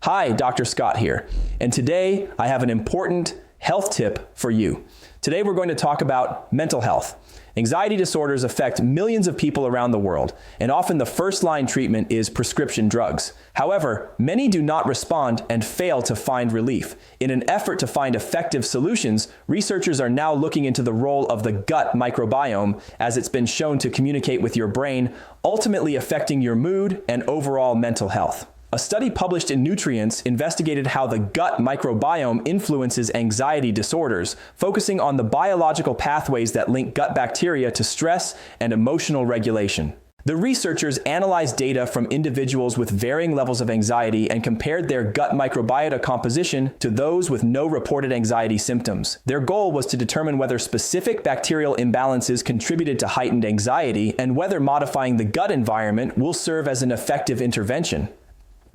Hi, Dr. Scott here, and today I have an important health tip for you. Today we're going to talk about mental health. Anxiety disorders affect millions of people around the world, and often the first-line treatment is prescription drugs. However, many do not respond and fail to find relief. In an effort to find effective solutions, researchers are now looking into the role of the gut microbiome, as it's been shown to communicate with your brain, ultimately affecting your mood and overall mental health. A study published in Nutrients investigated how the gut microbiome influences anxiety disorders, focusing on the biological pathways that link gut bacteria to stress and emotional regulation. The researchers analyzed data from individuals with varying levels of anxiety and compared their gut microbiota composition to those with no reported anxiety symptoms. Their goal was to determine whether specific bacterial imbalances contributed to heightened anxiety and whether modifying the gut environment will serve as an effective intervention.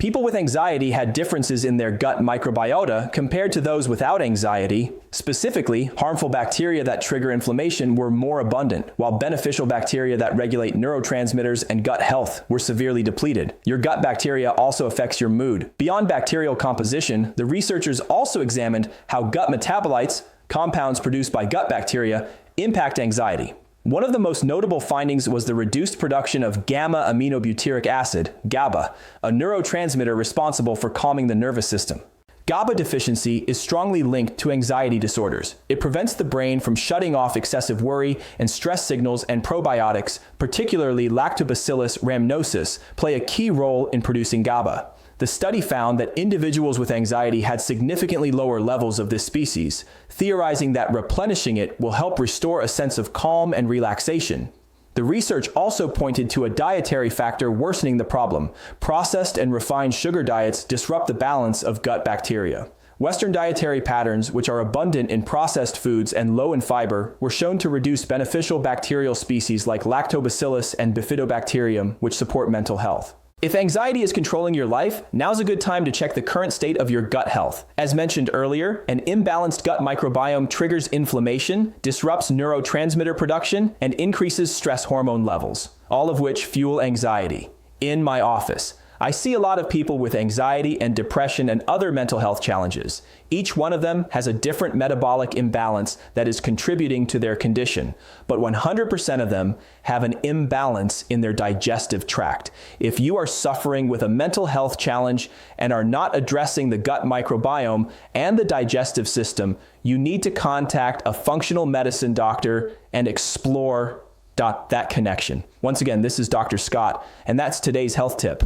People with anxiety had differences in their gut microbiota compared to those without anxiety. Specifically, harmful bacteria that trigger inflammation were more abundant, while beneficial bacteria that regulate neurotransmitters and gut health were severely depleted. Your gut bacteria also affects your mood. Beyond bacterial composition, the researchers also examined how gut metabolites, compounds produced by gut bacteria, impact anxiety. One of the most notable findings was the reduced production of gamma-aminobutyric acid, GABA, a neurotransmitter responsible for calming the nervous system. GABA deficiency is strongly linked to anxiety disorders. It prevents the brain from shutting off excessive worry, and stress signals and probiotics, particularly Lactobacillus rhamnosus, play a key role in producing GABA. The study found that individuals with anxiety had significantly lower levels of this species, theorizing that replenishing it will help restore a sense of calm and relaxation. The research also pointed to a dietary factor worsening the problem. Processed and refined sugar diets disrupt the balance of gut bacteria. Western dietary patterns, which are abundant in processed foods and low in fiber, were shown to reduce beneficial bacterial species like Lactobacillus and Bifidobacterium, which support mental health. If anxiety is controlling your life, now's a good time to check the current state of your gut health. As mentioned earlier, an imbalanced gut microbiome triggers inflammation, disrupts neurotransmitter production, and increases stress hormone levels, all of which fuel anxiety. In my office, I see a lot of people with anxiety and depression and other mental health challenges. Each one of them has a different metabolic imbalance that is contributing to their condition, but 100% of them have an imbalance in their digestive tract. If you are suffering with a mental health challenge and are not addressing the gut microbiome and the digestive system, you need to contact a functional medicine doctor and explore that connection. Once again, this is Dr. Scott, and that's today's health tip.